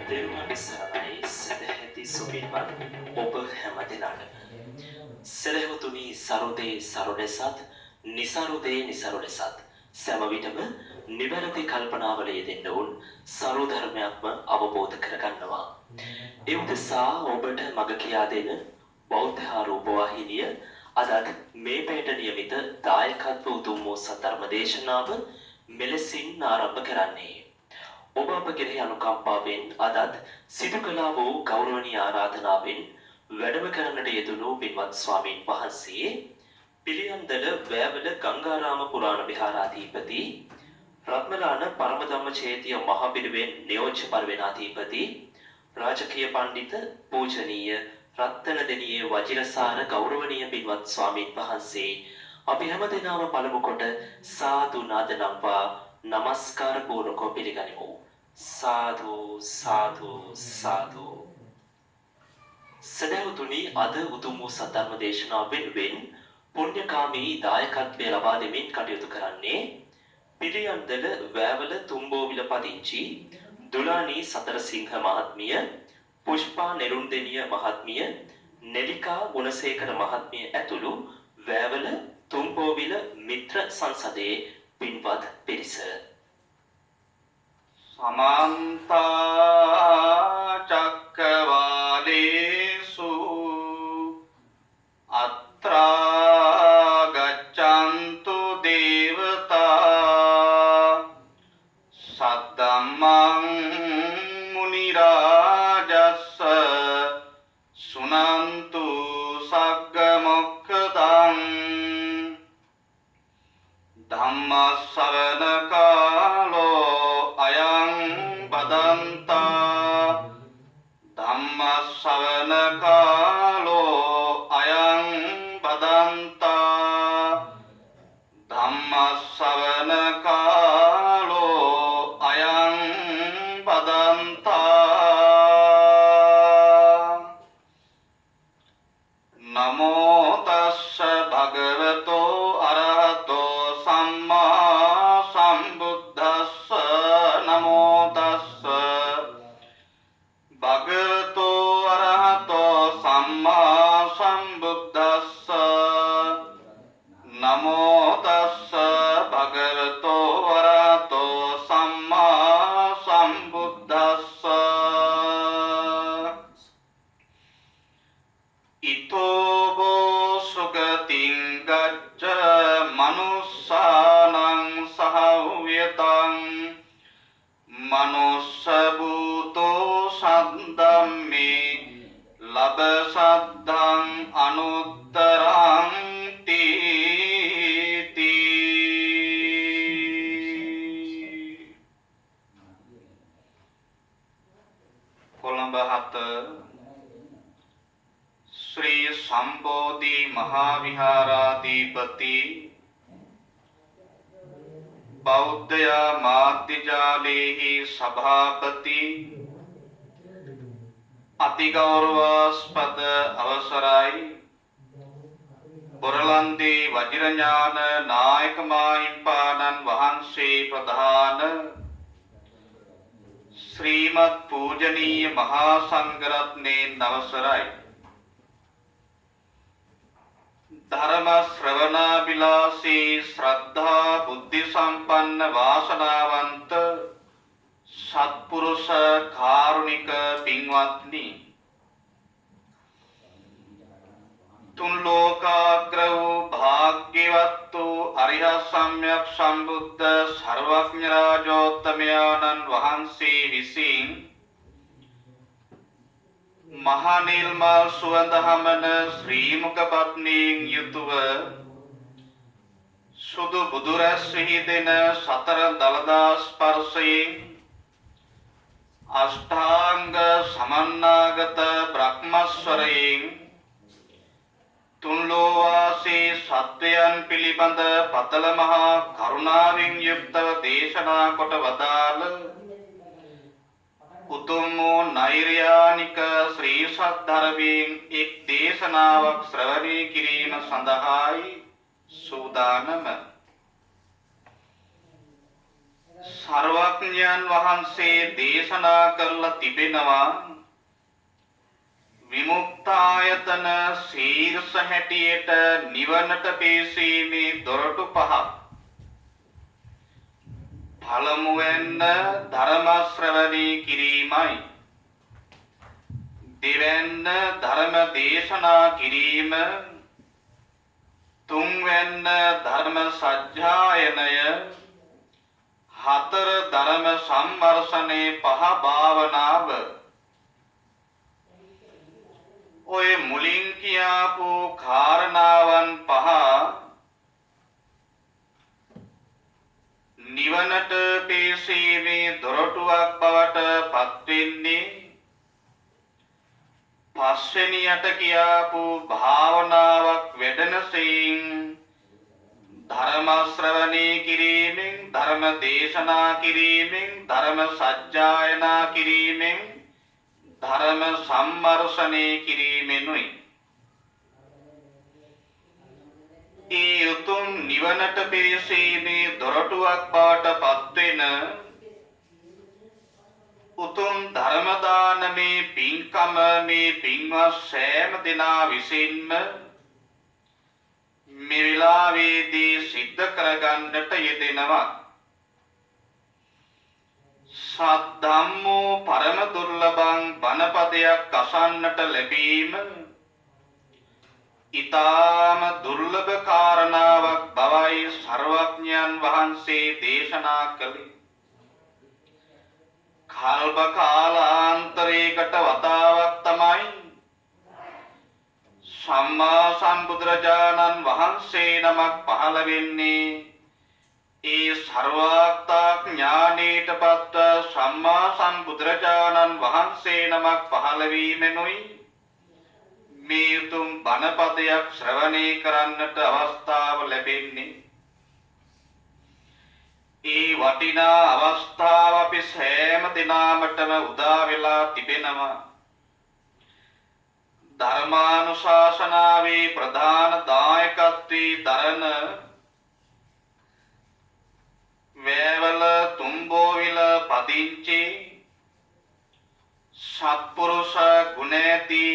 දෙව්වන්ට සරණයි සදැහැති සුපින්වත් ඔබ හැම දිනාටම සරහවතුනි සරුදේ සරුලෙසත් નિසරුදේ નિසරුලෙසත් සෑම විටම නිවැරදි කල්පනාවල යෙදෙන්න උන් සරු ධර්මයක්ම අවබෝධ කරගන්නවා ඒ උදෙසා ඔබට මඟ කියා දෙන බෞද්ධ ආරූප වාහිනිය අදත් මේ පැයට නියමිත දායකත්ව උතුම් වූ සද්ධර්ම දේශනාව මෙලෙසින් ආරම්භ කරන්නේ ඔබ අප කෙරෙහි අනුකම්පාවෙන් අදත් සිදු කළා වූ ගෞරවනීය ආරාධනාවෙන් වැඩම කරන්නට යෙදුණු පින්වත් ස්වාමීන් වහන්සේ පිළියන්දල වැවල ගංගාරාම පුරාණ විහාරාධිපති රත්මලාන පරමධම්ම චේතිය මහපිරිවෙන් නියෝජ්‍ය පරිවෙනාධිපති රාජකීය පඬිත පූජනීය රත්නදෙණියේ වජිරසාර ගෞරවනීය පින්වත් ස්වාමීන් වහන්සේ අපි හැමදෙනාම පළමු කොට සාදු නාද නම්වා නමස්කාර පූර්වකව පිළිගනිමු සාදු සාදු සාදු සදහතුනි අද උතුම් වූ සද්ධර්ම දේශනාව වෙනුවෙන් පුණ්‍යකාමී දායකත්වය ලබා දෙමින් කටයුතු කරන්නේ පිළියන්දල වැවල තුම්බෝවිල පදිංචි දුලානී සතරසිංහ මහත්මිය පුෂ්පා නෙළුන්දෙනිය මහත්මිය නෙලිකා ගුණසේකර මහත්මිය ඇතුළු වැවල තුම්බෝවිල මිත්‍ර සංසදයේ පින්වත් පිරිස සමන්ත චක්කවාලේසු අත්‍රා ගච්ඡන්තු දේවතා සද්දම්මං මුනි රාජස්ස සුනන්තු සග්ග මොක්ඛදං ධම්ම ශ්‍රවණ කාලෝ අයං බදන්තා ධම්ම ශ්‍රවණ කාලෝ අයං බදන්තා ධම්ම ශ්‍රවණ කාලෝ අයං බදන්තා නමෝ තස්ස භගවතෝ අරහතෝ සම්මා සම්බුද්දස්ස නමෝ තස්ස භගවතෝ අරහතෝ සම්මා සම්බුද්දස්ස නමෝ තස්ස භගවතෝ අරහතෝ සම්මා සම්බුද්දස්ස ඊතෝ බෝ සුගතින් ගච්ඡ මනුස්සානං සහව්‍යතං මනුස්ස භූතෝ සද්දම්මේ ලබ සද්ධං අනුත්තරං තීති කොළඹ 7 ශ්‍රී සම්බෝධි මහා විහාරාධිපති බෞද්ධ මාධ්‍ය ජාලේහි සභාපති අතිගෞරවාස්පද අවසරයි බොරලන්දේ වජිරඥාන නායක මාහිම්පාණන් වහන්සේ ප්‍රධාන ශ්‍රීමත් පූජනීය මහා සංඝරත්නයන් අවසරයි ධර්ම ශ්‍රවණාබිලාසී ශ්‍රද්ධා බුද්ධි සම්පන්න වාසනාවන්ත සත්පුරුෂ කාරුණික පින්වත්නි තුන් ලෝකාග්‍ර වූ භාග්‍යවත් වූ අරිහත් සම්්‍යක් සම්බුද්ධ සර්වඥ රාජෝත්තමයන්න් වහන්සේ විසින් මහා නිල්මල් සුවඳ හමන ශ්‍රී මුඛ පත්නියෙන් යුතුව සුදු බුදුරැස් විහිදෙන සතර දළදා ස්පර්ශයෙන් අෂ්ටාංග සමන්නාගත බ්‍රහ්මස්වරයෙන් තුන් ලෝවාසී සත්වයන් පිළිබඳ පතල මහා කරුණාවෙන් යුක්තව දේශනා කොට වදාළ උතුම් වූ නෛර්යානික ශ්‍රී සද්ධර්මයෙන් එක් දේශනාවක් ශ්‍රවණය කිරීම සඳහායි සූදානම සර්වඥයන් වහන්සේ දේශනා කරලා තිබෙනවා විමුක්තායතන ශීර්ෂ හැටියට නිවනට පේසීමේ දොරටු පහක්. පළමුවෙන් ධර්ම ශ්‍රවණය කිරීමයි. දෙවැන්න ධර්ම දේශනා කිරීම. තුන්වැන්න ධර්ම සජ්ජායනය. හතර ධර්ම සම්මර්ෂණේ පහ භාවනාව. ඔය මුලින් කියාපු කාරණාවන් පහ නිවනට පේසීමේ දොරටුවක් බවට පත් වෙන්නේ පස්වෙනියට කියාපු භාවනාවක් වැඩෙනසෙයින් ධර්ම ශ්‍රවණය කිරීමෙන් ධර්ම දේශනා කිරීමෙන් ධර්ම සජ්ජායනා කිරීමෙන් ධර්ම සම්මර්ෂණය කිරීමෙනුයි. ඒ උතුම් නිවනට පේසීමේ දොරටුවක් බවට පත්වෙන උතුම් ධර්ම දානමේ පින්කම මේ පින්වත් සෑම දෙනා විසින්ම මේ වෙලාවේදී සිද්ධ කරගන්නට යෙදෙනවා. සද්ධම්මෝ පරම දුර්ලභං බණපදයක් අසන්නට ලැබීම ඊටාම දුර්ලභ කාරණාවක් බවයි සර්වඥයන් වහන්සේ දේශනා කළේ. කල්ප කාලාන්තරයකට වතාවක් තමයි සම්මා සම්බුදුරජාණන් වහන්සේ නමක් පහළ වෙන්නේ. ඒ සර්වාත්තා ඥානීටපත් සම්මා සම්බුදුරජාණන් වහන්සේ නමක් පහළ වීමෙනුයි මේ උතුම් බණපදයක් ශ්‍රවණය කරන්නට අවස්ථාව ලැබෙන්නේ. ඒ වටිනා අවස්ථාව අපි සෑම දිනකටම උදා වෙලා තිබෙනවා. ධර්මානුශාසනාවේ ප්‍රධාන දායකත්වයේ දරන වේවල තුම්බෝවිල පදිංචි සත්පුරුෂ ගුණැති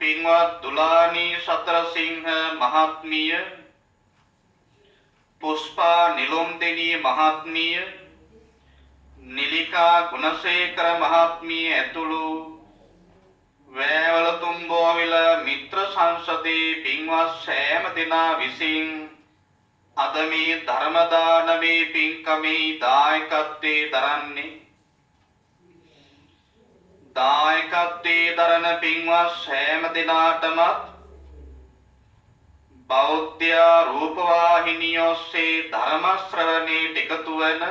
පින්වත් දුලානී සතරසිංහ මහත්මිය, පුෂ්පා නිලොම්දෙනී මහත්මිය, නිලිකා ගුණසේකර මහත්මිය ඇතුළු වේවල තුම්බෝවිල මිත්‍ර සංසදේ පින්වත් සෑම දෙනා විසින් අද මේ ධර්ම දානමේ පින්කමේ දායකත්වයේ දරන්නේ. දායකත්වයේ දරන පින්වත් සෑම දෙනාටම බෞද්ධ රූපවාහිනිය ඔස්සේ ධර්ම ශ්‍රවණයට එකතු වන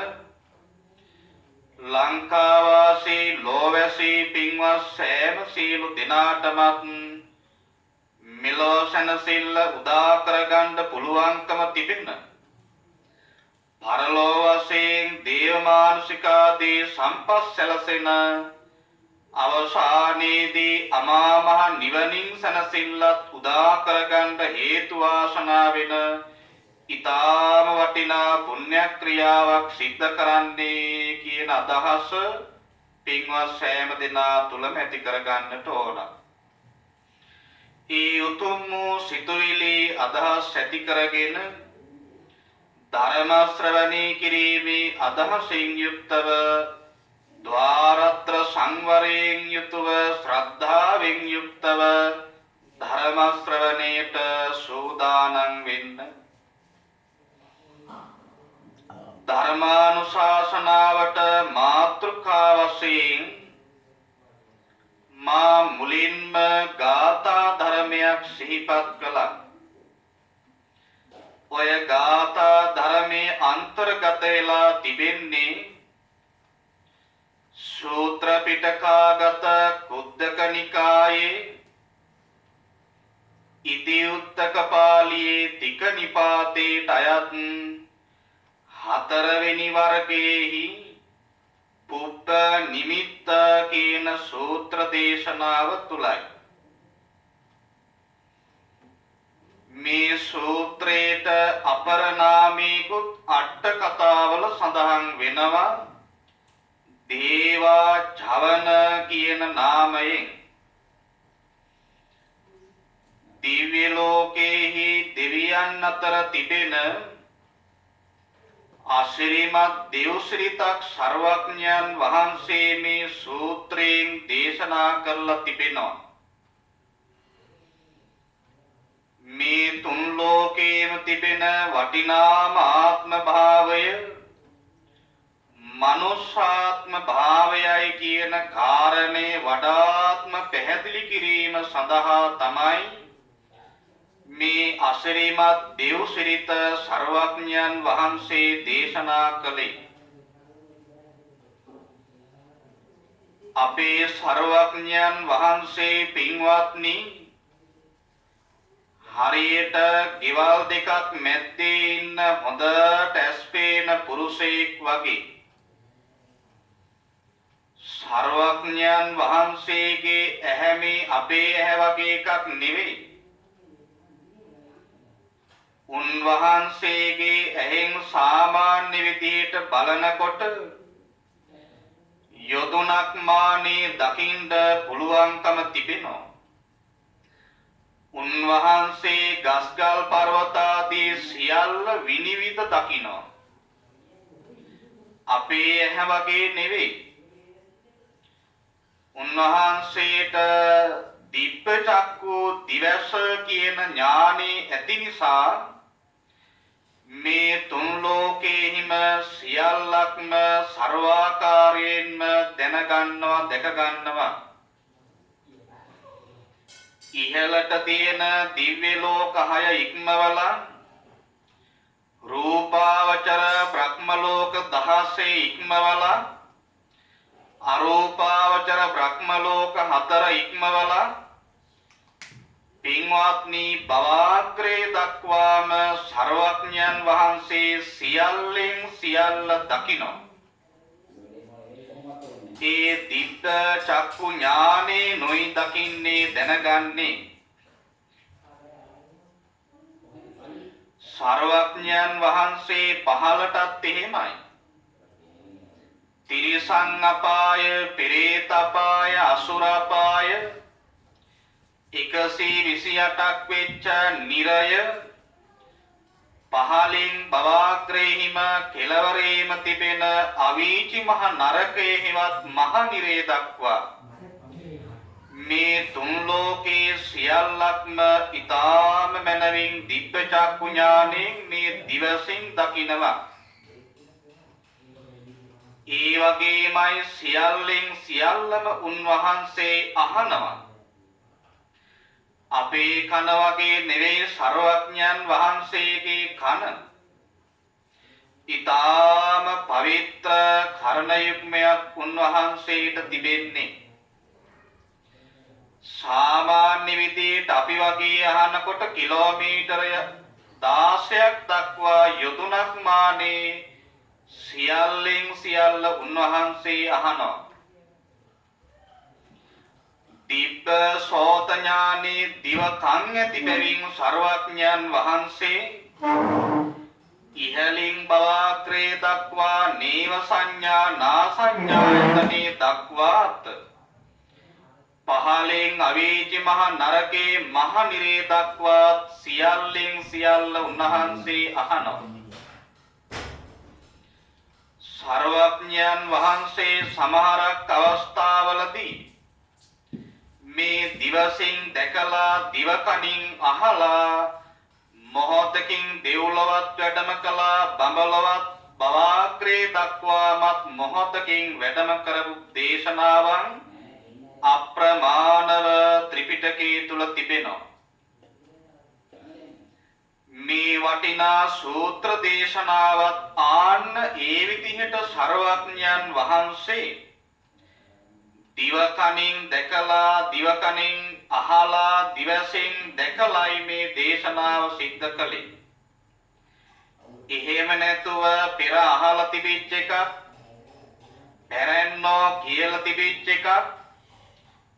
ලංකාවාසී ලෝවැසී පින්වත් සෑම සියලු දෙනාටම මෙලොව සැනසෙල්ල උදා කරගන්න පුළුවන්කම තිබෙන පරලොව වශයෙන් දේව මානුෂික ආදී සම්පත් සැලසෙන අවසානයේදී අමා මහ නිවනින් සැනසෙල්ලත් උදා කරගන්න හේතු වාසනා වෙන ඊ타ම වටිනා පුණ්‍ය ක්‍රියාවක් සිද්ධ කරන්නේ කියන අදහස පින්වත් සෑම දෙනා තුලම ඇති කරගන්නට ඕන. ඒ උතුම් වූ සිතුවිලි අදහස් ඇති කරගෙන ධර්ම ශ්‍රවණය කිරීමේ අදහසින් යුක්තව ද්වාරත්‍ර සංවරයෙන් යුතුව ශ්‍රද්ධාවෙන් යුක්තව ධර්ම ශ්‍රවණයට සූදානම් වෙන්න. ධර්මානුශාසනාවට මාතෘකා වශයෙන් මා මුලින්ම ගාථා ධර්මයක් සිහිපත් කළා. ඔය ගාථා ධර්මයේ අන්තර්ගත වෙලා තිබෙන්නේ සූත්‍ර පිටකාගත කුද්දක නිකායේ ඉතිඋත්තක පාළියේ තික නිපාතේට අයත් හතරවෙනි වර්ගයේහි පුබ්බ නිමිත්ත කියන සූත්‍ර දේශනාව තුලයි. මේ සූත්‍රයට අපර නාමයකුත් අට අට කතාවල සඳහන් වෙනවා දේවා ජවන කියන නාමයෙන් දිව්‍ය ලෝකයේහි දෙවියන් අතර තිබෙන ආශිර්වාද දේවශ්‍රීතක් සර්වඥයන් වහන්සේ මේ සූත්‍රයෙන් දේශනා කරලා තිබෙනවා. මේ තුන් ලෝකේම තිබෙන වටිනාම ආත්ම භාවය මනුෂ්‍යාත්ම භාවයයි කියන කාරණේ වඩාත්ම පැහැදිලි කිරීම සඳහා තමයි මේ අසිරිමත් දේවසිරිත සර්වඥයන් වහන්සේ දේශනා කළේ. අපේ සර්වඥයන් වහන්සේ පින්වත්නි හරියට ගෙවල් දෙකක් මැද්දේ ඉන්න හොඳට ඇස්පේන පුරුෂයෙක් වගේ. සර්වඥයන් වහන්සේගේ ඇහැ මේ අපේ ඇහැ වගේ එකක් නෙවෙයි. උන්වහන්සේගේ ඇහෙන් සාමාන්‍ය විදිහට බලනකොට යොදුනක් මානේ දකින්න පුළුවන්කම තිබෙනවා. උන්වහන්සේ ගස්ගල් පර්වත ආදී සියල්ල විනිවිද දකිනවා. අපේ ඇහැ වගේ නෙවෙයි. උන්වහන්සේට දිබ්බ චක්කු දිවස කියන ඥානෙ ඇති නිසා මේ තුන් ලෝකේහිම සියල්ලක්ම ਸਰවාකාරයෙන්ම දැනගන්නවා දැක ගන්නවා. ඉහළට තියෙන දිව්‍ය ලෝක 6 ඉක්මවලා රූපාවචර බ්‍රහ්ම ලෝක 16 ඉක්මවලා අරූපාවචර බ්‍රහ්ම ලෝක 4 ඉක්මවලා පින්වත්නි භවාග්‍රේ දක්වාම සර්වඥයන් වහන්සේ සියල්ලෙන් සියල්ල දකිනවා. ඒ දිබ්බ චක්කු ඥානේ නොයි දකින්නේ දැනගන්නේ සර්වඥයන් වහන්සේ පහළටත් එහෙමයි. තිරිසන් අපාය, පෙරේත අපාය, අසුර අපාය 128ක් වෙච්ච නිරය පහලින් භවාග්‍රේහිම කෙළවරේම තිබෙන අවීචි මහ නරකයේවත් මහ නිරය දක්වා මේ තුන් ලෝකයේ සියල්ලක්ම ඊ타ම මනවින් දිබ්බ චක්කු ඥාණයෙන් මේ දිවසින් දකිනවා. ඒ වගේමයි සියල්ලෙන් සියල්ලම උන්වහන්සේ අහනවා. අපේ කන වගේ නෙවෙයි සර්වඥයන් වහන්සේගේ කන. ඊ타ම පවිත්‍ර කර්ණයුග්මයක් උන්වහන්සේට තිබෙන්නේ. සාමාන්‍ය විදිහට අපි වගේ අහනකොට කිලෝමීටරය 16ක් දක්වා යොදුනක් මානේ සියල්ලෙන් සියල්ල උන්වහන්සේ අහනවා. දිබ්බ සෝත ඥානේ දිව කන් ඇති බැවින් සර්වඥයන් වහන්සේ ඉහලින් භවාග්‍රේ දක්වා නේව සංඥා නා සංඥායතනේ දක්වාත් පහලෙන් අවීචි මහ නරකේ මහ නිරේ දක්වාත් සියල්ලෙන් සියල්ල උන්වහන්සේ අහනවා. සර්වඥයන් වහන්සේ සමහරක් අවස්ථාවලදී මේ දිවසින් දැකලා දිවකණින් අහලා මොහොතකින් දෙව්ලොවත් වැඩම කළා බඹලොවත් භවාග්‍රේ දක්වාමත් මොහොතකින් වැඩම කරපු දේශනාවන් අප්‍රමාණව ත්‍රිපිටකයේ තුල තිබෙනවා. මේ වටිනා සූත්‍ර දේශනාවත් ආන්න ඒ විදිහට සර්වඥයන් වහන්සේ දිවකණින් දැකලා දිවකණින් අහලා දිවසින් දැකලායි මේ දේශනාව සිද්ධ කළේ. එහෙම නැතුව පෙර අහලා තිබිච්ච එකක් පැරැන්නෝ කියලා තිබිච්ච එකක්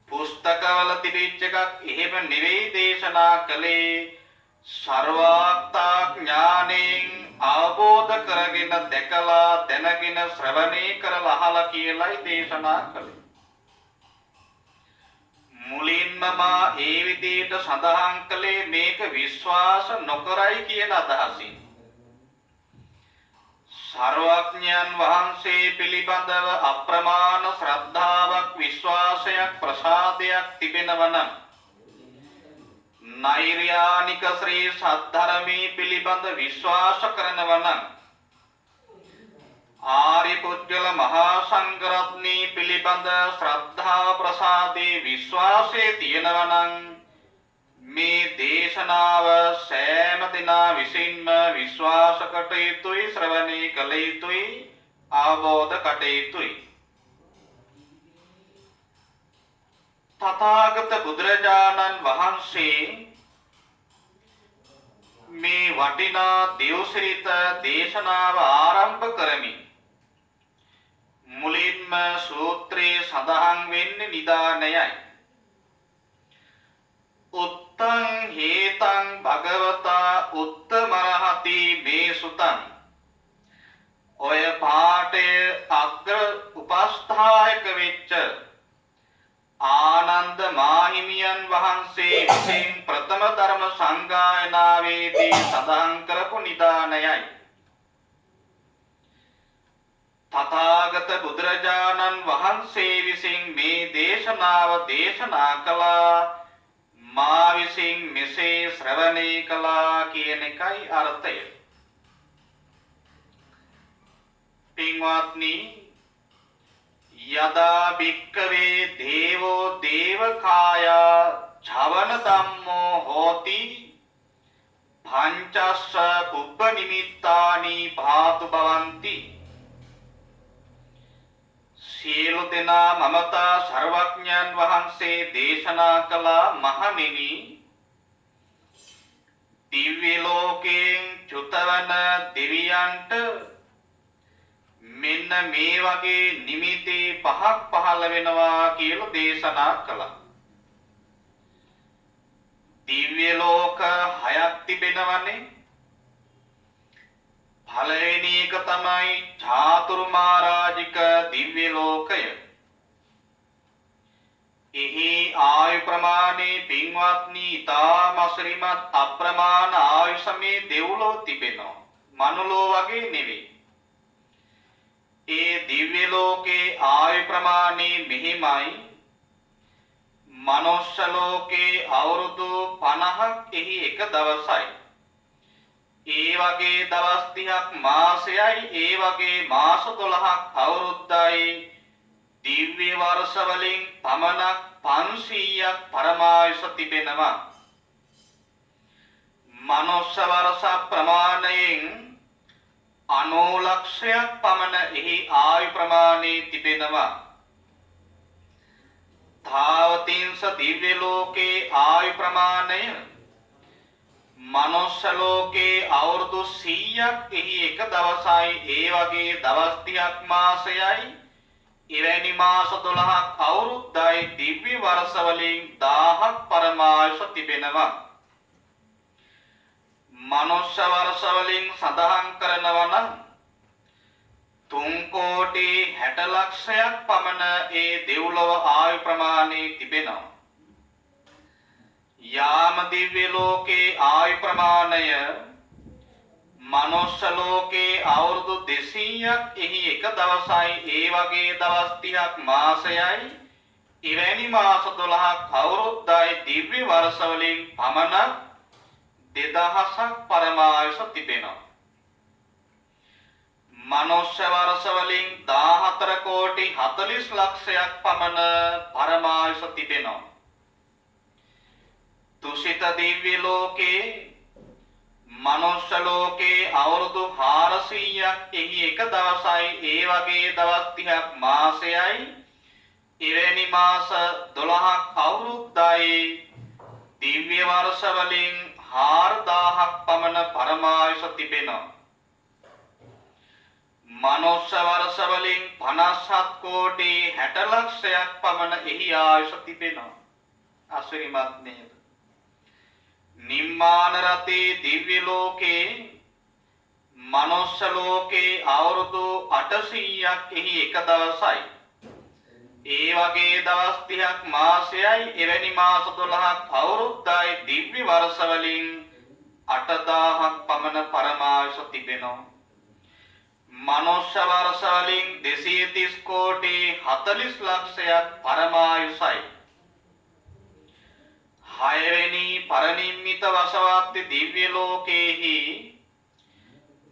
පුස්තකවල තිබිච්ච එකක් එහෙම නෙවෙයි දේශනා කළේ. ਸਰවාත්තා ඥාණයෙන් අවබෝධ කරගෙන දැකලා දැනගෙන ශ්‍රවණය කරලා අහලා කියලායි දේශනා කළේ. මුලින්ම මා ඒ විදිහට සඳහන් කළේ මේක විශ්වාස නොකරයි කියන අදහසින්. සර්වඥයන් වහන්සේ පිළිබඳව අප්‍රමාණ ශ්‍රද්ධාවක් විශ්වාසයක් ප්‍රසාදයක් තිබෙනවා නම් නෛර්යානික ශ්‍රී සද්ධර්මී පිළිබඳ විශ්වාස කරනවා නම් ආරි පුජ්‍යල මහා සංඝරත්නී පිළිබඳ ශ්‍රද්ධාව ප්‍රසාදේ විශ්වාසයේ තියෙනවා නම් මේ දේශනාව සෑම දිනා විසින්ම විශ්වාස කට යුතුයි ශ්‍රවණය කළ යුතුයි අවබෝධ කට යුතුයි. තථාගත බුදුරජාණන් වහන්සේ මේ වටිනා දේවසිරිත දේශනාව ආරම්භ කරමින් මුලින්ම සූත්‍රයේ සඳහන් වෙන්නේ නිදානයයි. උත්තං හේතං භගවතා උත්තමරහති මේ සුතං. ඔය පාඨයේ අග්‍ර උපස්ථායක වෙච්ච ආනන්ද මාහිමියන් වහන්සේ විසින් ප්‍රථම ධර්ම සංගායනාවේදී සඳහන් කරපු නිදානයයි. තථාගත බුදුරජාණන් වහන්සේ විසින් මේ දේශනාව දේශනා කළා. මා විසින් මෙසේ ශ්‍රවණය කළා කියන එකයි අර්ථය. පින්වත්නි, යදා භික්ඛවේ දේවෝ දේවකායා ඡවන ධම්මෝ හෝති පංචස්ස පුබ්බ නිමිත්තානි භාතු භවಂತಿ. සියලු දෙනා මමතා සර්වඥයන් වහන්සේ දේශනා කළ මහණෙනි, දිව්‍ය ලෝකයෙන් චුතවන දෙවියන්ට මෙන්න මේ වගේ නිමිති පහක් පහළ වෙනවා කියලා දේශනා කළා. දිව්‍ය ලෝක 6ක් තිබෙනවනේ. පළවෙනි එක තමයි චාතුර්මාරාජික දිව්‍ය ලෝකය. එහි ආයු ප්‍රමාණය පින්වත්නි ඊටාම අසිරිමත් අප්‍රමාණ ආයුෂමේ දෙව්ලොව තිබෙනවා. මනුලෝ වගේ නෙවෙයි. ඒ දිව්‍ය ලෝකේ ආයු ප්‍රමාණය මෙහිමයි. මනුෂ්‍ය ලෝකේ අවුරුදු 50ක් එහි එක දවසයි. ඒ වගේ දවස් 30ක් මාසයයි, ඒ වගේ මාස 12ක් අවුරුද්දයි. දිව්‍ය වර්ෂ වලින් පමණක් 500ක් පරමායුෂ තිබෙනවා. මනුෂ්‍ය වර්ෂ ප්‍රමාණයෙන් 90 ලක්ෂයක් පමණ එහි ආයු ප්‍රමාණය තිබෙනවා. ධාවතින්ස දිව්‍ය ලෝකේ ආයු ප්‍රමාණය මනුෂ්‍ය ලෝකේ අවුරුදු 100ක් එහි එක දවසයි. ඒ වගේ දවස් 30ක් මාසයයි. එවැනි මාස 12ක් අවුරුද්දයි. දිව්‍ය වර්ෂ වලින් 1000ක් පරමායුෂ තිබෙනවා. මනුෂ්‍ය වර්ෂ වලින් සඳහන් කරනවා නම් 3 කෝටි 60 ලක්ෂයක් පමණ ඒ දෙව්ලොව ආයු ප්‍රමාණය තිබෙනවා. යාම දිව්‍ය ලෝකේ ආයු ප්‍රමාණය මනුෂ්‍ය ලෝකේ අවුරුදු 200ක් එහි එක දවසයි. ඒ වගේ දවස් 30ක් මාසයයි. එවැනි මාස 12ක් අවුරුද්දයි. දිව්‍ය වර්ෂ වලින් පමණක් 2000ක් පරමායුෂ තිබෙනවා. මනුෂ්‍ය වර්ෂ වලින් 14 කෝටි 40 ලක්ෂයක් පමණ පරමායුෂ තිබෙනවා. තුසිත දිව්‍ය ලෝකේ මනුෂ්‍ය ලෝකේ අවුරුදු 400ක් එහි එක දවසයි. ඒ වගේ දවස් 30ක් මාසයයි. එවැනි මාස 12ක් අවුරුද්දයි. දිව්‍ය වර්ෂ වලින් 4000ක් පමණ පරමායුෂ තිබෙනවා. මනුෂ්‍ය වර්ෂ වලින් 57 කෝටි 60 ලක්ෂයක් පමණ එහි ආයුෂ තිබෙනවා. අසිරිමත් නේද? නිම්මාන රතේ දිව්‍ය ලෝකේ මනුස්ස ලෝකේ අවුරුදු 800ක් එහි එක දවසයි. ඒ වගේ දවස් 30ක් මාසයයි එවැනි මාස 12ක් අවුරුද්දයි දිව්‍ය වර්ෂ වලින් 8000ක් පමණ පරමායුෂ තිබෙනවා. මනුෂ්‍ය වර්ෂ වලින් 230 කෝටි 40 ලක්ෂයක් පරමායුෂයි. 6 වෙනි පරිනිම්මිත වසවාත් දිව්‍ය ලෝකේහි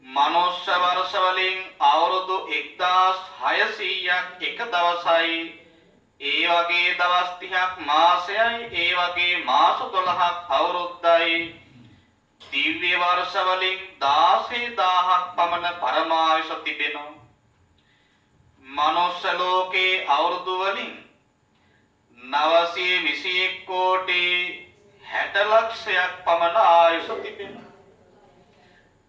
මනුෂ්‍ය වර්ෂ වලින් අවුරුදු 1600ක් එක දවසයි. ඒ වගේ දවස් 30ක් මාසයයි ඒ වගේ මාස 12ක් අවුරුද්දයි දිව්‍ය වර්ෂ වලින් 16000ක් පමණ පරමායුෂ තිබෙනවා. මනුෂ්‍ය ලෝකේ අවුරුදු වලින් 921 කෝටි 60 ලක්ෂයක් පමණ ආයුෂ තිබෙනවා.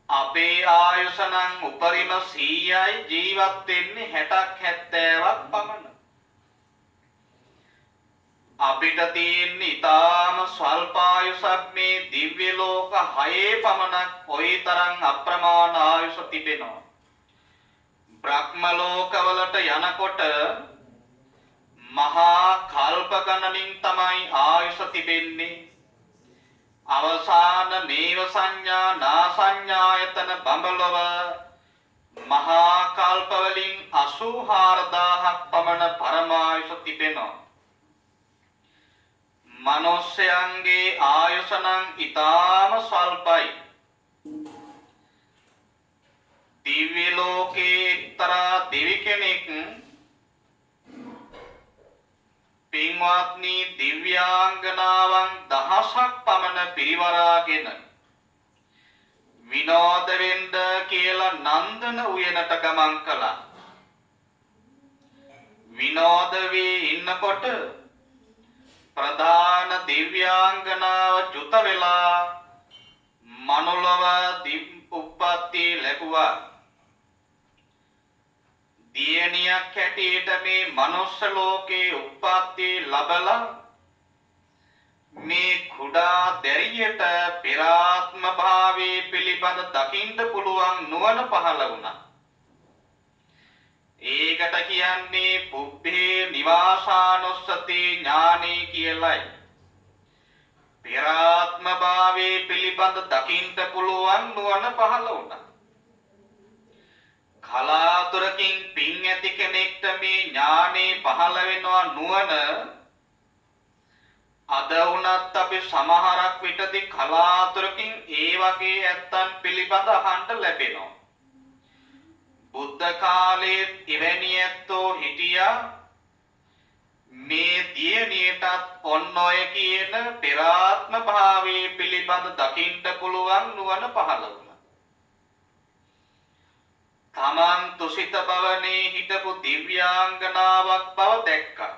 අපේ ආයුෂ නම් උපරිම 100යි ජීවත් වෙන්නේ 60ක් 70ක් පමණ. අපිට තියෙන්නේ ඊටාම ස්වල්ප ආයුෂක් මේ දිව්‍ය ලෝක 6 පමණක් කොයිතරම් අප්‍රමාණ ආයුෂ තිබෙනවා. බ්‍රහ්ම ලෝකවලට යනකොට මහා කල්ප ගණනින් තමයි ආයුෂ තිබෙන්නේ. අවසාන නේව සංඥා නා සංඥායතන බඹලොව මහා කල්ප වලින් 84000ක් පමණ පරමායුෂ තිබෙනවා. මනුෂ්‍යයන්ගේ ආයුෂ නම් ඊටාම ස්වල්පයි. දිව්‍ය ලෝකේ එක්තරා දෙවි කෙනෙක් පින්වත්නි දිව්‍යාංගනාවන් දහසක් පමණ පිරිවරාගෙන විනෝද වෙන්න කියලා නන්දන උයනට ගමන් කළා. විනෝද වී ඉන්නකොට ප්‍රධාන දිව්‍යාංගනාව චුත වෙලා මනුලව උප්පත්ති ලැබුවා. දියණියක් හැටියට මේ මනුෂ්‍ය ලෝකේ උප්පත්ති ලැබලා මේ කුඩා දැරියට පෙරාත්ම භාවයේ පිළිබඳ දකින්න පුළුවන් නුවණ පහළ වුණා. ඒකට කියන්නේ පුබ්බේ නිවාසානුස්සති ඥානෙ කියලයි. පෙරාත්ම භාවයේ පිළිබඳ දකින්න පුළුවන් නුවණ පහළ වුණා. කලාතුරකින් පින් ඇති කෙනෙක්ට මේ ඥානෙ පහළ වෙනවා නුවණ. අද වුණත් අපි සමහරක් විටදී කලාතුරකින් ඒ වගේ ඇත්තන් පිළිබඳ අහන්න ලැබෙනවා. බුද්ධ කාලයේ එවැනි ඇත්තෝ හිටියා. මේ දියණියටත් ඔන්න ඔය කියන පෙරාත්ම භාවයේ පිළිබඳ දකින්න පුළුවන් නුවණ පහළ වුණා. තමන් තුසිත භවනේ හිටපු දිව්‍යාංගනාවක් බව දැක්කා.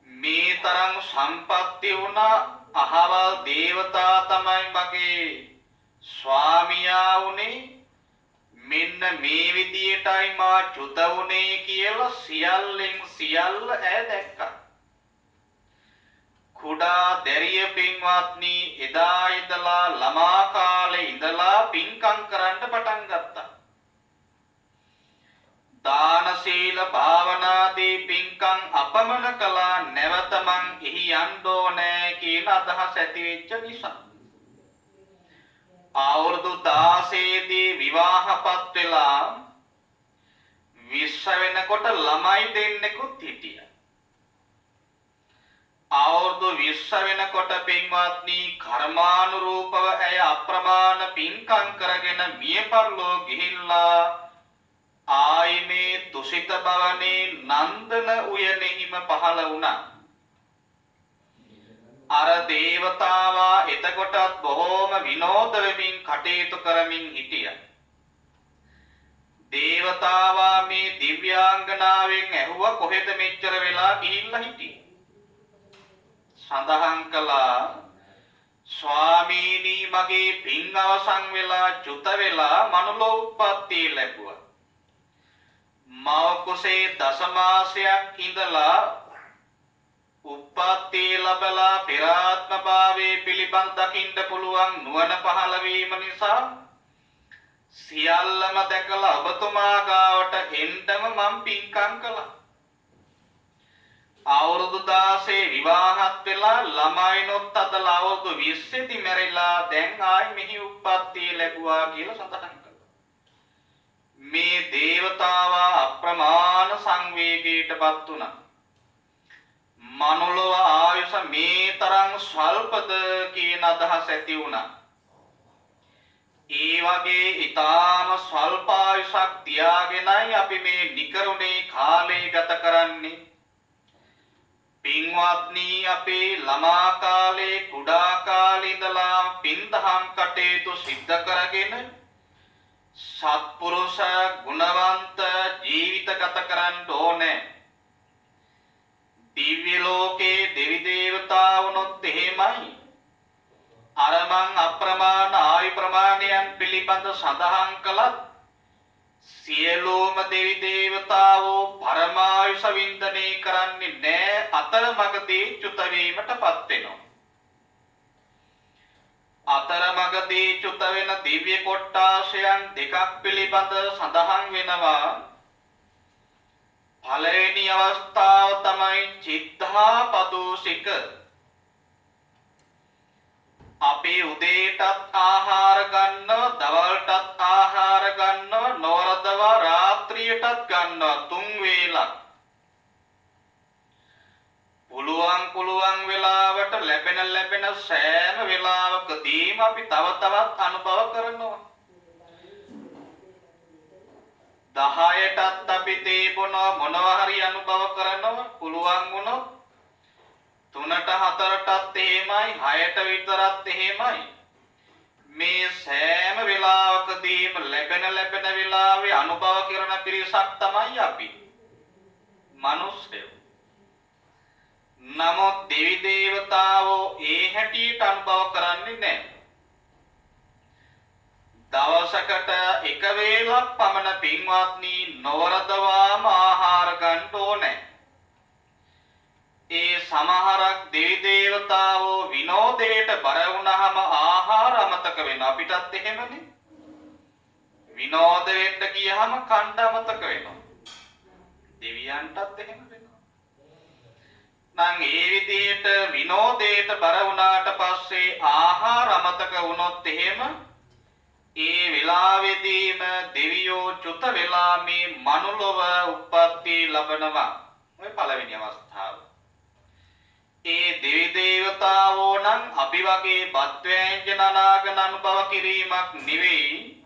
මේ තරම් සම්පත්ති වුණා. අහවල් දේවතා තමයි මගේ ස්වාමියා උනේ. මෙන්න මේ විදියටයි මා චුත වුනේ කියලා සියල්ලෙන් සියල්ල ඈ දැක්කා. කුඩා දැරිය පින්වත්නි එදා ඉඳලා ළමා කාලේ ඉඳලා පින්කම් කරන්න පටන් ගත්තා. දාන සීල භාවනාදී පින්කම් අපමණ කළා. නැවත මං එහි යන්න ඕනේ කියන අදහස ඇති වෙච්ච නිසා අවුරුදු 16 දී විවාහපත් වෙලා 20 වෙනකොට ළමයි දෙන්නෙකුත් හිටියා. අවුරුදු 20 වෙනකොට පින්වත්නි කර්මානුරූපව ඇය අප්‍රමාණ පින්කම් කරගෙන මිය පරලෝ ගිහිල්ලා ආයිනේ තුසිත භවනේ නන්දන උයනෙහිම පහළ වුණා. අර දේවතාවා එතකොටත් බොහෝම විනෝද වෙමින් කටයුතු කරමින් හිටියා. දේවතාවා මේ දිව්‍යාංගනාවෙන් ඇහුවා කොහෙද මෙච්චර වෙලා ගිහිල්ලා හිටියේ? සඳහන් කළා ස්වාමීනි මගේ පින් අවසන් වෙලා චුත වෙලා මනුලෝ උප්පත්ති ලැබුවා. මව කුසේ දසමාසයක් ඉඳලා උප්පත්තිය ලැබලා පෙර ආත්ම භාවයේ පිළිබඳ දකින්න පුළුවන් නුවණ පහළ වීම නිසා සියල්ලම දැකලා ඔබතුමා ගාවට එන්නම මම පින්කම් කළා. අවුරුදු 16 විවාහත් වෙලා ළමයිනොත් අදලා අවුරුදු 20 දී මැරිලා දැන් ආයි මෙහි උප්පත්තිය ලැබුවා කියලා සඳහන් කළා. මේ දේවතාවා අප්‍රමාණ සංවේගයටපත් වුණා. මනුලොව ආයුෂ මේ තරම් ස්වල්පද කියන අදහස ඇති වුණා. ඒ වගේ ඊටාම ස්වල්ප ආයුෂක් තියාගෙනයි අපි මේ නිකරුණේ කාලය ගත කරන්නේ. පින්වත්නි අපේ ළමා කාලේ කුඩා කාලේ ඉඳලා පින්දහම් කටයුතු සිද්ධ කරගෙන සත්පුරුෂ ගුණවන්ත ජීවිත ගත කරන්න ඕනේ. දිව්‍ය ලෝකේ දෙවි දේවතාවුනොත් එහෙමයි. අරමං අප්‍රමාණ ආයු ප්‍රමාණයන් පිළිබඳ සඳහන් කළත් සියලුම දෙවි දේවතාවෝ පරමායුෂ වින්දනය කරන්නේ නැහැ. අතරමඟදී චුත වීමටපත් වෙනවා. අතරමඟදී චුත වෙන දිව්‍ය කොට්ටාශයන් දෙකක් පිළිබඳ සඳහන් වෙනවා. පළවෙනි අවස්ථාව තමයි චිත්තාපදෝසික. අපි උදේටත් ආහාර ගන්නවා, දවල්ටත් ආහාර ගන්නවා, නොරදවා රාත්‍රියටත් ගන්නවා 3 වේලක්. පුළුවන් වෙලාවට ලැබෙන සෑම වෙලාවකදීම අපි තව තවත් අනුභව කරනවා. 10ටත් අපි තේ බොනවා, මොනවා හරි අනුභව කරනවා. පුළුවන් වුණොත් 3ට 4ටත් එහෙමයි, 6ට විතරත් එහෙමයි. මේ සෑම වෙලාවකදීම ලැබෙන වෙලාවේ අනුභව කරන පිරිසක් තමයි අපි. මිනිස්සු. නමුත් දෙවි දේවතාවෝ ඒ හැටියට අනුභව කරන්නේ නැහැ. දවසකට එක වේලක් පමණ පින්වත්නි නොවරදවාම ආහාර ගන්න ඕනේ. ඒ සමහරක් දෙවි දේවතාවෝ විනෝදයට බර වුණාම ආහාර අමතක වෙනවා. අපිටත් එහෙමනේ. විනෝද වෙන්න ගියහම කණ්ඩ අමතක වෙනවා. දෙවියන්ටත් එහෙම වෙනවා. නම් ඒ විදිහට විනෝදයට බර වුණාට පස්සේ ආහාර අමතක වුණොත් එහෙම ඒ වෙලාවේදීම දෙවියෝ චුත වෙලා මේ මනුලොව උප්පත්ති ලබනවා. ඔය පළවෙනි අවස්ථාව. ඒ දෙවි දේවතාවෝ නම් අපි වගේ බත් ව්‍යංජන අනාගන අනුභව කිරීමක් නෙවෙයි.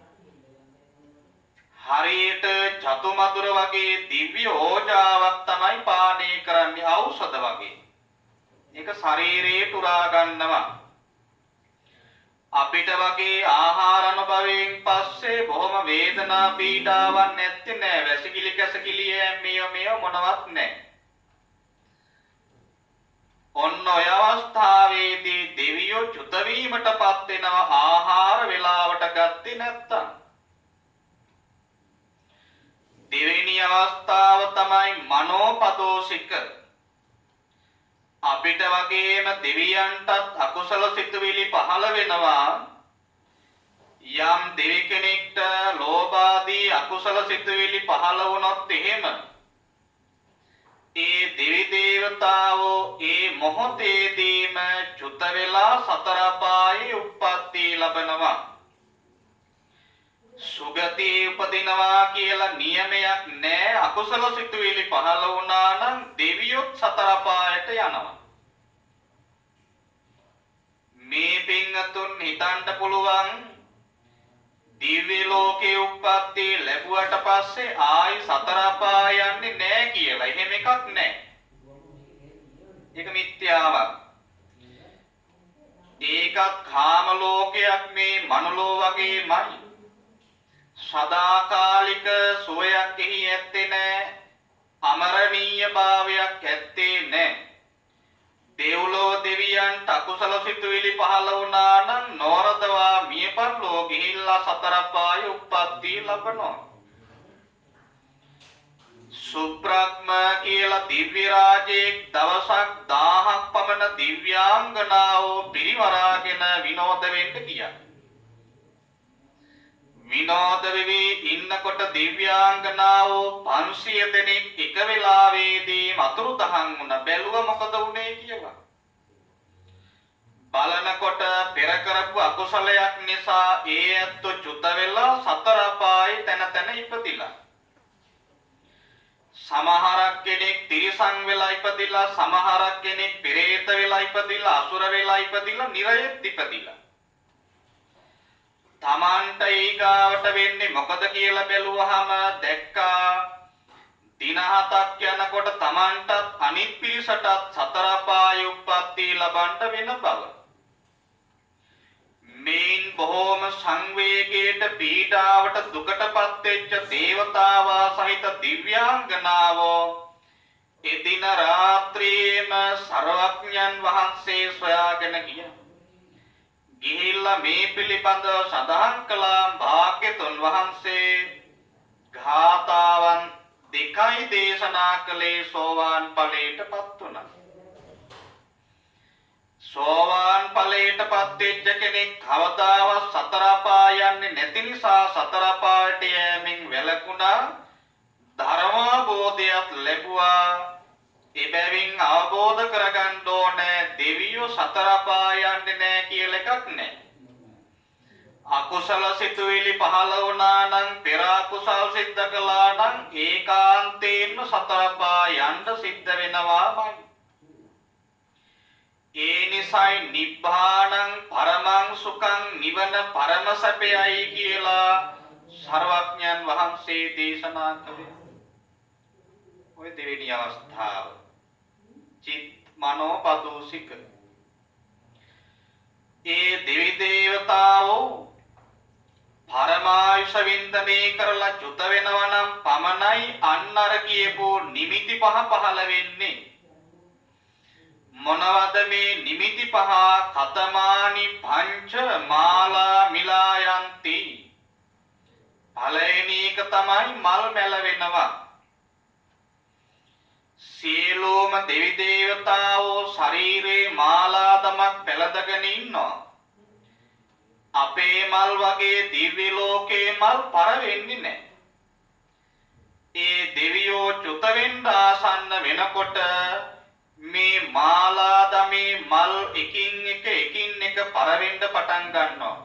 හරියට චතුමදුර වගේ දිව්‍ය ඕජාවක් තමයි පානය කරන්නේ, ඖෂධ වගේ. ඒක ශරීරයේ පුරා ගන්නවා. අපිට වගේ ආහාර අනුභවයෙන් පස්සේ බොහොම වේදනා පීඩාවක් නැත්තේ නෑ. වැසිකිලි කැසිකිලි මේව මොනවත් නෑ. ඔන්න ඔය අවස්ථාවේදී දෙවියෝ චුත වීමටපත් වෙනවා ආහාර වේලාවට ගත්තේ නැත්තම්. දෙවෙනි අවස්ථාව තමයි මනෝපදෝසික. අපිට වගේම දෙවියන්ටත් අකුසල සිතුවිලි පහළ වෙනවා. යම් දෙවි කෙනෙක්ට ලෝභ ආදී අකුසල සිතුවිලි පහළ වුණොත් එහෙම ඒ දෙවි දේවතාවෝ ඒ මොහොතේදීම චුත වෙලා සතර පායේ උප්පත්ති ලබනවා. සුගතිය උපදිනවා කියලා නියමයක් නෑ. අකුසල සිතුවිලි පහළ වුණා නම් දෙවියොත් සතර පායට යනවා. මේ පින්තුන් හිතන්න පුළුවන් දිව්‍ය ලෝකේ උප්පත්ති ලැබුවට පස්සේ ආයි සතර පාය යන්නේ නෑ කියලා. එහෙම එකක් නෑ. ඒක මිත්‍යාවක්. ඒකත් කාම ලෝකයක් මේ මනෝලෝ වගේමයි. සදාකාලික සුවයක් එහි ඇත්තේ නැහැ. අමරණීය භාවයක් ඇත්තේ නැහැ. දෙව්ලොව දෙවියන්ට අකුසල සිතුවිලි පහළ වුණා නම් නොරදවා මිය පරලෝ ගිහිල්ලා සතර පාය උප්පත්ති ලබනවා. සුබ්‍රහ්ම කියලා කියලා දිව්‍ය රාජයේ දවසක් 1000ක් පමණ දිව්‍යාංගනාවෝ පිරිවරාගෙන විනෝද වෙන්න ගියා. විනෝද වෙවි ඉන්නකොට දිව්‍යාංගනාවෝ 500 දෙනෙක් එක වෙලාවේදී මතුරුදහන් වුණ බැලුව මොකද වුනේ කියලා. බලනකොට පෙර කරපු අකුසලයක් නිසා ඒ ඇත්ත චුත වෙලා සතර අපායේ තැන තැන ඉපදිලා. සමහරක් කෙනෙක් තිරිසන් වෙලා ඉපදිලා, සමහරක් කෙනෙක් පෙරේත වෙලා ඉපදිලා, අසුර වෙලා ඉපදිලා, නිරයෙත් ඉපදිලා. තමන්ට ඊගාවට වෙන්නේ මොකද කියලා බැලුවහම දැක්කා දින 7ක් යනකොට තමන්ටත් අනිත් පිරිසටත් සතර අපායේ උප්පත්ති ලබන්න වෙන බව. මේන් බොහෝම සංවේගයට පීඩාවට දුකටපත් වෙච්ච දේවතාවා සහිත දිව්‍යාංගනාවෝ එදින රාත්‍රියේම සර්වඥයන් වහන්සේ සොයාගෙන ගියා. ගිහිල්ලා මේ පිළිබඳව සඳහන් කළා භාග්‍යතුන් වහන්සේ ඝාතාවන් දෙකයි දේශනා කළේ සෝවාන් ඵලයටපත් වුණා. සෝවාන් ඵලයටපත් වෙච්ච කෙනෙක් කවදාවත් සතර අපාය යන්නේ නැති නිසා සතර අපායට යෑමෙන් වැළකුණා. ධර්මාබෝධයත් ලැබුවා. එබැවින් අවබෝධ කරගන්න ඕනේ දෙවියෝ සතර අපාය යන්නේ නැහැ කියලා එකක් නැහැ. අකුසල සිතුවිලි පහළ වුණා නම් පෙර අකුසල් සිද්ධ කළා නම් ඒකාන්තයෙන්ම සතර අපාය යන්න සිද්ධ වෙනවාමයි. ඒ නිසායි නිබ්බාණං පරමං සුඛං නිවන පරම සැපයයි කියලා සර්වඥයන් වහන්සේ දේශනා කළේ. ඔය දෙවෙනි අවස්ථාව චිත් මනෝ පදෝසික. ඒ දෙවි දේවතාවෝ පරමායුෂ වින්දනය කරලා චුත වෙනවා නම් පමණයි අන්න අර කියපු නිමිති පහ පහළ වෙන්නේ. මොනවද මේ නිමිති පහ? කතමානි පංච මාලා මිලායන්ති. පළවෙනි එක තමයි මල් මැලවෙනවා. සියලුම දෙවි දේවතාවෝ ශරීරේ මාලා තමක් පැලඳගෙන ඉන්නවා. අපේ මල් වගේ දිව්‍ය ලෝකේ මල් පර වෙන්නේ නැහැ. ඒ දෙවියෝ චුත වෙන්න ආසන්න වෙනකොට මේ මාලා දමේ මල් එකින් එක පරවෙන්න පටන් ගන්නවා.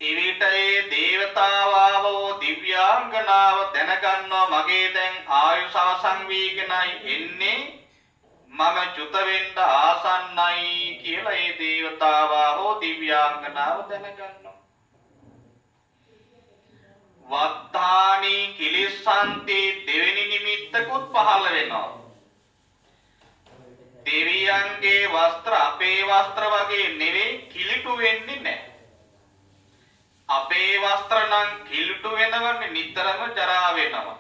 එවිට ඒ දේවතාවෝ දිව්‍යාංගනාව දැනගන්නවා මගේ දැන් ආයුෂ අවසන් වීගෙනයි එන්නේ, මම චුත වෙන්න ආසන්නයි කියලා ඒ දේවතාවෝ දිව්‍යාංගනාව දැනගන්නවා. වත්තානි කිලිස්සන්ති දෙවෙනි නිමිත්තකුත් පහළ වෙනවා. දෙවියන්ගේ වස්ත්‍ර අපේ වස්ත්‍ර වගේ නෙවෙයි, කිලිටු වෙන්නේ නැහැ. අපේ වස්ත්‍ර නම් කිලිටු වෙනවන්නේ නිතරම ජරා වෙනවා.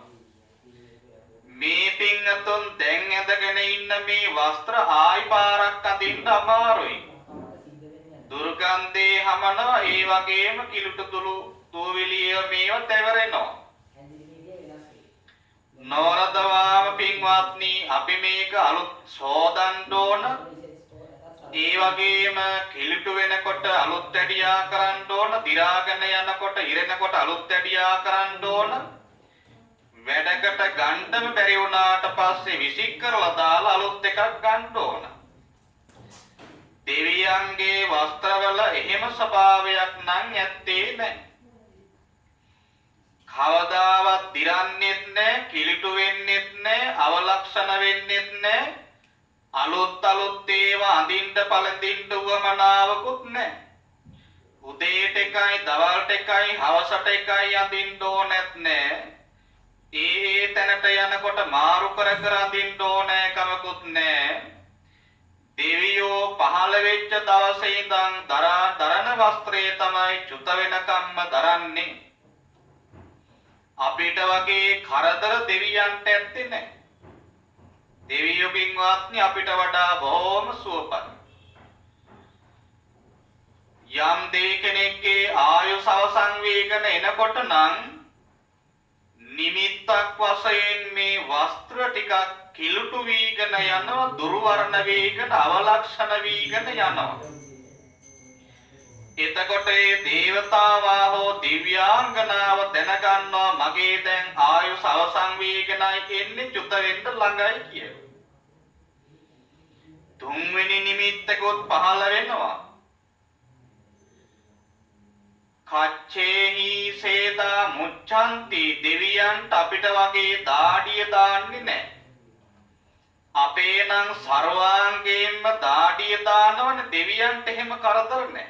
මේ පින්නතුන් දැන් ඇඳගෙන ඉන්න මේ වස්ත්‍ර ආයි පාරක් අඳින්න අමාරුයි. දුර්ගන්ධේ හමනවා. ඒ වගේම කිලිටු තුළු දූවිලිය මේව තැවරෙනවා. නවරදවාම පින්වත්නි අපි මේක අලුත් සෝදන්න ඕන. ඒ වගේම කිලිටු වෙනකොට අලුත් ඇඩියා කරන්න ඕන. දිරාගෙන යනකොට ඉරෙනකොට අලුත් ඇඩියා කරන්න ඕන. වැඩකට ගන්නම බැරි වුණාට පස්සේ විසික් කරලා දාලා අලුත් එකක් ගන්න ඕන. දෙවියන්ගේ වස්ත්‍රවල එහෙම ස්වභාවයක් නම් ඇත්තේ නැහැ. කවදාවත් දිරන්නේත් නැහැ, කිලිටු වෙන්නේත් නැහැ, අවලක්ෂණ වෙන්නේත් නැහැ. අලුත් ඒවා අඳින්න පළඳින්න උවමනාවකුත් නැහැ. උදේට එකයි, දවල්ට එකයි, හවසට එකයි අඳින්න ඕනෙත් නැහැ. ඒ තැනට යනකොට මාරු කර අඳින්න ඕනේ කමකුත් නැහැ. දෙවියෝ පහළ වෙච්ච දවසේ ඉඳන් දරන වස්ත්‍රය තමයි චුත වෙනකම්ම දරන්නේ. අපිට වගේ කරදර දෙවියන්ට ඇත්තේ නැහැ. දෙවියෝ පින්වත්නි අපිට වඩා බොහොම සුවපත්. යම් දෙයකෙනෙක්ගේ ආයුෂ අවසන් වේගන එනකොට නම් නිමිත්ත නිමිත්තක් වශයෙන් මේ වස්ත්‍ර ටිකක් කිලුටු වීගෙන යනවා, දුර්වර්ණ වීගෙන, අවලක්ෂණ වීගෙන යනවා. එතකොට ඒ දේවතාවා හෝ දිව්‍යාංගනාව දැනගන්නවා මගේ දැන් ආයුෂ අවසන් වීගෙනයි එන්නේ, චුත වෙන්න ළඟයි කියලා. තුන්වෙනි නිමිත්තකොත් පහළ වෙනවා. කච්චේහි සේදා මුච්ඡන්ති, දෙවියන්ට අපිට වගේ දාඩිය දාන්නේ නැහැ. අපේ නම් සර්වාංගයෙන්ම දාඩිය දානවනේ, දෙවියන්ට එහෙම කරදර නැහැ.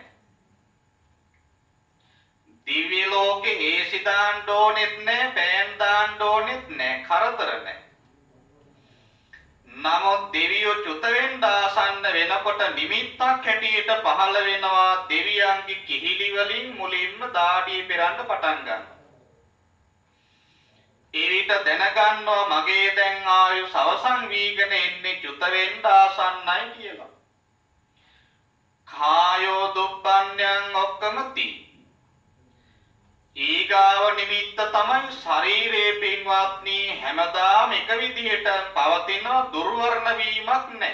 දිව්‍ය ලෝකේ ඒසි දාන්න ඕනෙත් නැහැ, පෑන් දාන්න ඕනෙත් නැහැ, කරදර නැහැ. නමුත් දෙවියෝ චුත වෙන්න ආසන්න වෙනකොට නිමිත්තක් හැටියට පහළ වෙනවා. දෙවියන්ගේ කිහිලි වලින් මුලින්ම දාඩිය පෙරන්න පටන් ගන්නවා. ඒ විට දැනගන්නවා මගේ දැන් ආයුෂ අවසන් වීගෙන එන්නේ, චුත වෙන්න ආසන්නයි කියලා. කායෝ දුප්පඤ්ඤං ඔක්කමති. ඊගාව නිමිත්ත තමයි ශරීරයේ පින්වත්නි හැමදාම එක විදිහට පවතින, දුර්වර්ණ වීමක් නැහැ.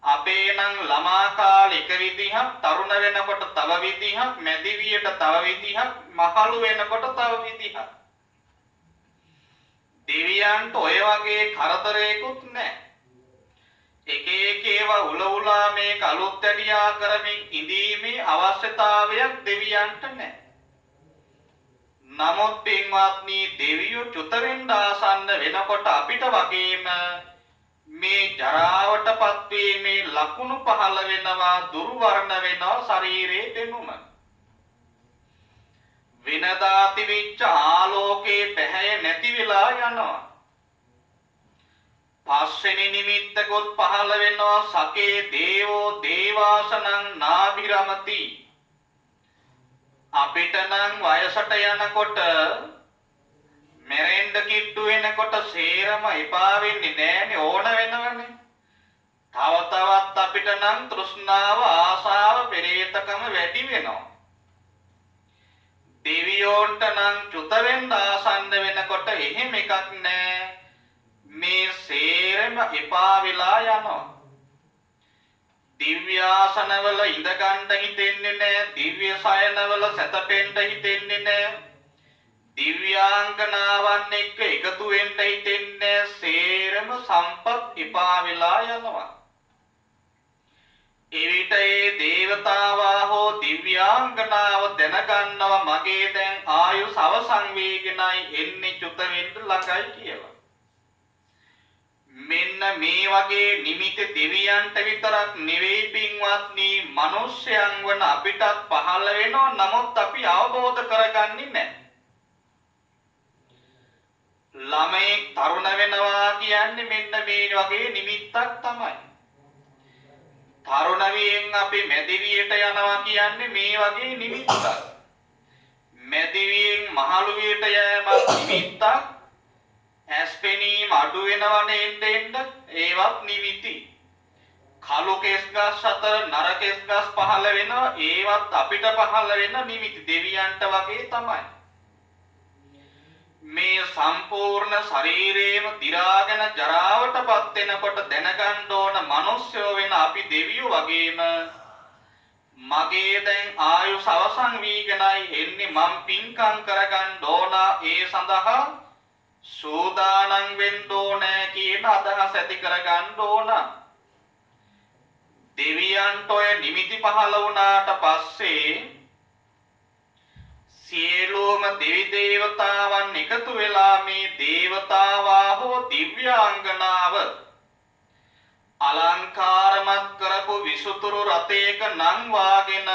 අපේ නම් ළමා කාලේ එක විදිහක්, තරුණ වෙනකොට තව විදිහක්, මැදිවියට තව විදිහක්, මහලු වෙනකොට තව විදිහක්. දෙවියන්ට ඔය වගේ කරදරයකුත් නැහැ. එක එක ඒවා උලා මේක අලුත් වැඩියා කරමින් ඉඳීමේ අවශ්‍යතාවයක් දෙවියන්ට නැහැ. නමුත් පින්වත්නි දෙවියෝ චුත වෙන්න ආසන්න වෙනකොට අපිට වගේම මේ ජරාවටපත් වීමේ ලකුණු පහළ වෙනවා, දුර්වර්ණ වෙනවා ශරීරයේ දෙනුම. විනදා තිබිච්ච ආලෝකේ පැහැය නැති වෙලා යනවා. පස්වෙනි නිමිත්තකොත් පහළ වෙනවා සකේ දේවෝ දේවාසනං නාභිරමති. අපිට නම් වයසට යනකොට මැරෙන්න කිට්ටු වෙනකොට සේරම එපා වෙන්නේ නැහනේ, ඕන වෙනවනේ. තව තවත් අපිට නම් තෘෂ්ණාව, ආසාව, පෙරේතකම වැඩි වෙනවා. දෙවියෝන්ට නම් චුත වෙන්න ආසන්න වෙනකොට එහෙම එකක් නැහැ. මේ සේරම එපා වෙලා යනවා. දිව්‍යාසනවල ඉඳ ගන්න හිතෙන්නේ නැහැ, දිව්‍ය සයනවල සැතපෙන්න හිතෙන්නේ නැහැ, දිව්‍යාංගනාවන් එක්ක එකතු වෙන්න හිතෙන්නේ නැහැ. සේරම සම්පත් එපා වෙලා යනවා. එවිට ඒ දේවතාවා හෝ දිව්‍යාංගනාව දැනගන්නවා මගේ දැන් ආයුෂ අවසන් වීගෙනයි එන්නේ, චුත වෙන්න ළඟයි කියලා. මෙන්න මේ වගේ නිමිති දෙවියන්ට විතරක් නෙවෙයි පින්වත්නි, මිනිස්යන් වන අපිටත් පහළ වෙනවා. නමුත් අපි අවබෝධ කරගන්නේ නැහැ. ළමෙක් තරුණ වෙනවා කියන්නේ මෙන්න මේ වගේ නිමිත්තක් තමයි. තරුණ වියෙන් අපි මැදිවියට යනවා කියන්නේ මේ වගේ නිමිත්තක්. මැදිවියෙන් මහලු වියට යෑමක් නිමිත්තක්. ඇස්පෙනීම අඩු වෙනවනේ එන්න ඒවත් නිමිති. කළු කෙස් ගස් අතර නර කෙස් ගස් පහළ වෙනවා, ඒවත් අපිට පහළ වෙන නිමිති. දෙවියන්ට වගේ තමයි. මේ සම්පූර්ණ ශරීරයේම දි รา ගෙන ජරාවටපත් වෙනකොට දැනගන්න ඕන මිනිස්සුયો වෙන අපි දෙවියෝ වගේම මගේ දැන් ආයුෂ අවසන් වීගෙනයි එන්නේ, මම පින්කම් කරගන්න ඕන, ඒ සඳහා සෝදානම් වෙන්න ඕනේ කියන අදහස ඇති කරගන්න ඕන. දෙවියන්ට ඔය නිමිති පහළ වුණාට පස්සේ සියලුම දෙවි දේවතාවන් එකතු වෙලා මේ දේවතාවා හෝ දිව්‍යාංගනාව අලංකාරමත් කරපු විසුතුරු රථයක නම් වාගෙන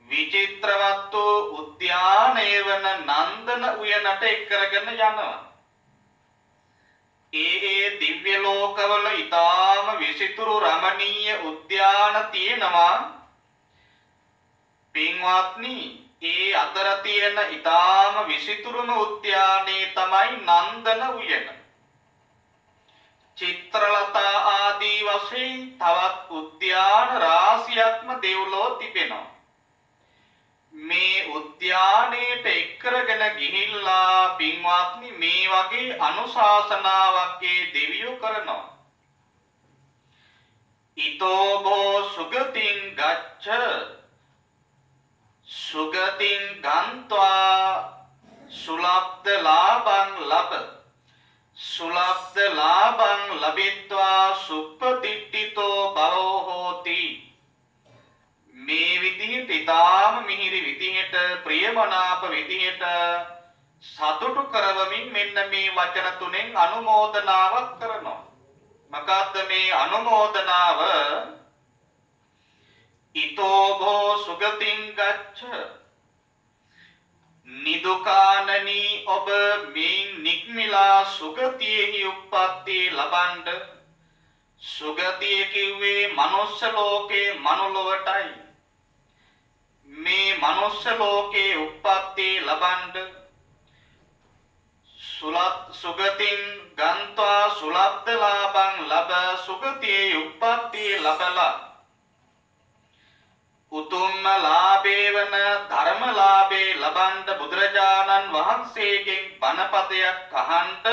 විචිත්‍රවත් උද්‍යානයේ වන නන්දන උයනට එක්කරගෙන යනවා. ඒ දිව්‍ය ලෝකවල ඊටාම විචිතුරු රමණීය උද්‍යාන තියෙනවා. පින්වත්නි, ඒ අතර තියෙන ඊටාම විචිතුරුම උද්‍යානයේ තමයි නන්දන උයන. චිත්‍රලතා ආදී වශයෙන් තවත් උද්‍යාන රාශියක්ම දෙව්ලොව තිබෙනවා. මේ උද්‍යානයට එක්කරගෙන ගිහිල්ලා පින්වත්නි මේ වගේ අනුශාසනාවක් ඒ දෙවියෝ කරනවා. ඊතෝබෝ සුගතින් ගච්ඡ සුගතින් ගන්්වා සුලබ්ධ ලාභං ලබ සුලබ්ධ ලාභං ලබිත්වා සුප්පතිට්ඨිතෝ භවෝ හෝති. මේ විදිහට ඊටාම මිහිරි විදිහට ප්‍රියමනාප විදිහට සතුටු කරවමින් මෙන්න මේ වචන තුනෙන් අනුමෝදනාවක් කරනවා. මොකද්ද මේ අනුමෝදනාව? ඊතෝභෝ සුගතින් ගච්ඡ නිදුකානනි ඔබ මේ නික්මිලා සුගතියෙහි උප්පත්ති ලබන්න. සුගතිය කිව්වේ මනුස්ස ලෝකේ මනුලොවටයි. මේ මනුස්ස ලෝකේ උප්පත්ති ලබන්න. සුගතින් ගන්්වා සුලබ්ධ ලාභං ලබ සුගතියේ උප්පත්ති ලබලා උතුම්ම ලාභේ වන ධර්ම ලාභේ ලබන්න බුදුරජාණන් වහන්සේගෙන් බණපදයක් අහන්ට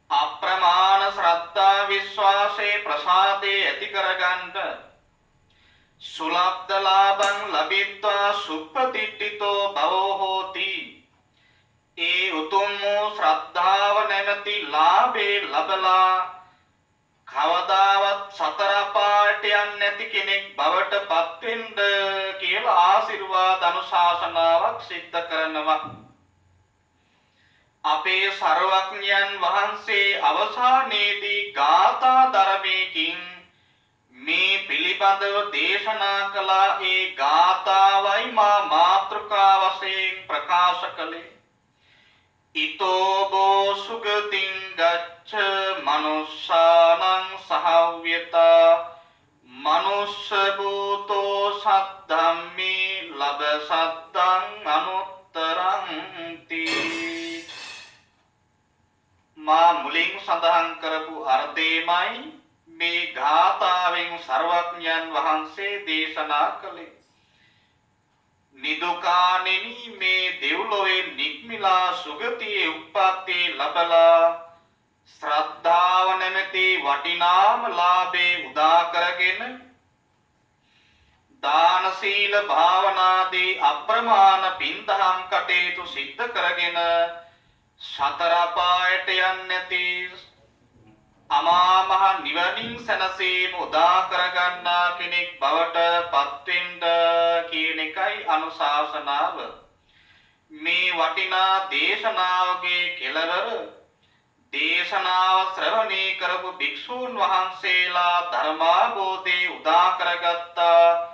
අප්‍රමාණ ශ්‍රද්ධා විශ්වාසයේ ප්‍රසාදේ ඇති කරගන්න. සුලබ්ධ ලාභං ලබිත්වා සුප්පතිට්ඨිතෝ භවෝ හෝති. ඒ උතුම් වූ ශ්‍රද්ධාව නැමැති ලාභේ ලබලා කවදාවත් සතර පාට යන්නේ නැති කෙනෙක් බවට පත් වෙන්න කියලා ආශිර්වාද අනුශාසනාවක් සිද්ධ කරනවා. අපේ සර්වඥයන් වහන්සේ අවසානයේදී ගාථා ධර්මයකින් මේ පිළිබඳව දේශනා කළ ඒ ගාථාවයි මා මාතෘකා වශයෙන් ප්‍රකාශ කළේ. ඊතෝබෝ සුගතින් ගච්ඡ මනුස්සානං සහව්‍යතා මනුස්ස භූතෝ සද්ධම්මේ ලබ සද්දං අනුත්තරං තී. මා මුලින් සඳහන් කරපු අර්ථයමයි මේ ගාථාවෙන් සර්වඥයන් වහන්සේ දේශනා කළේ. නිදුකානෙනි මේ දෙව්ලොවේ නික්මිලා සුගතියේ උප්පත්ති ලබලා ශ්‍රද්ධාව නැමැති වටිනාම ලාභේ උදා කරගෙන දාන සීල භාවනාදී අප්‍රමාණ පින්දහම් කටයුතු සිද්ධ කරගෙන සතර පායට යන්නේ නැති අමා මහ නිවනින් සැනසීම උදා කරගන්නා කෙනෙක් බවට පත් වෙන්න කියන එකයි අනුශාසනාව. මේ වටිනා දේශනාවගේ කෙළවර දේශනාව ශ්‍රවණය කරපු භික්ෂූන් වහන්සේලා ධර්මාභෝධේ උදා කරගත්තා.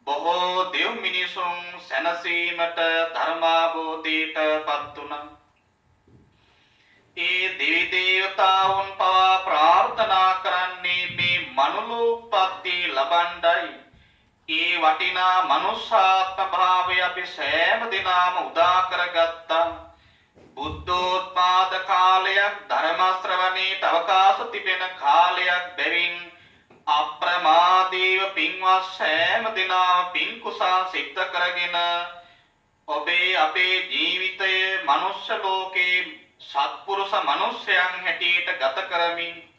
බොහෝ දෙව් මිනිසුන් සැනසීමට ධර්මාභෝධයට පත් වුණා. ඒ දෙවි දේවතාවුන් පවා ප්‍රාර්ථනා කරන්නේ මේ මනුලෝපත්ති ලබන්නයි. ඒ වටිනා මනුෂ්‍යාත්ම භාවය අපි සෑම දිනම උදා කරගත්තා. බුද්ධෝත්පාද කාලයක් ධර්ම ශ්‍රවණයට අවකාශ තිබෙන කාලයක් බැවින් අප්‍රමාදීව පින්වත් සෑම දිනම පින් කුසල් සිද්ධ කරගෙන ඔබේ අපේ ජීවිතයේ මනුෂ්‍ය ලෝකේ සත්පුරුෂ මනුෂ්‍යයන් හැටියට ගත කරමින්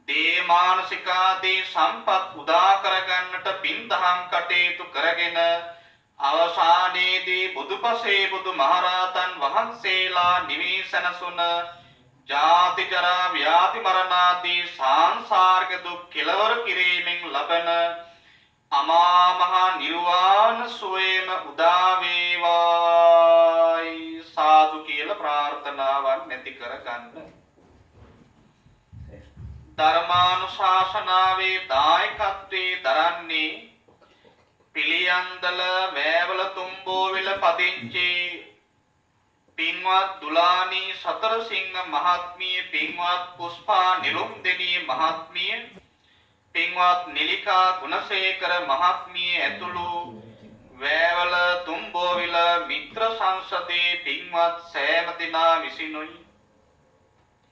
දේ මානසිකාදී සම්පත් උදා කරගන්නට පින්දහම් කටයුතු කරගෙන අවසානයේදී බුදුපසේ බුදු මහරහතන් වහන්සේලා නිවිසනසුන ජාති ජරා ව්‍යාධි මරණාදී සංසාරික දුක් කෙලවර කිරීමෙන් ලබන අමා මහ නිර්වාණ සුවයම උදා වේවායි සාදු කියලා ප්‍රාර්ථනාවක් නැති කරගන්න. ධර්මානුශාසනාවේ දායකත්වයේ දරන්නේ පිළියන්දල වෑවල තුම්බෝවිල පදිංචි පින්වත් දුලානී සතරසිංහ මහත්මිය, පින්වත් පුෂ්පා නිරුම්දෙනී මහත්මිය, පින්වත් නිලිකා ගුණසේකර මහත්මිය ඇතුළු වෑවල තුම්බෝවිල මිත්‍ර සංසදේ පින්වත් සෑම දෙනා විසිනුයි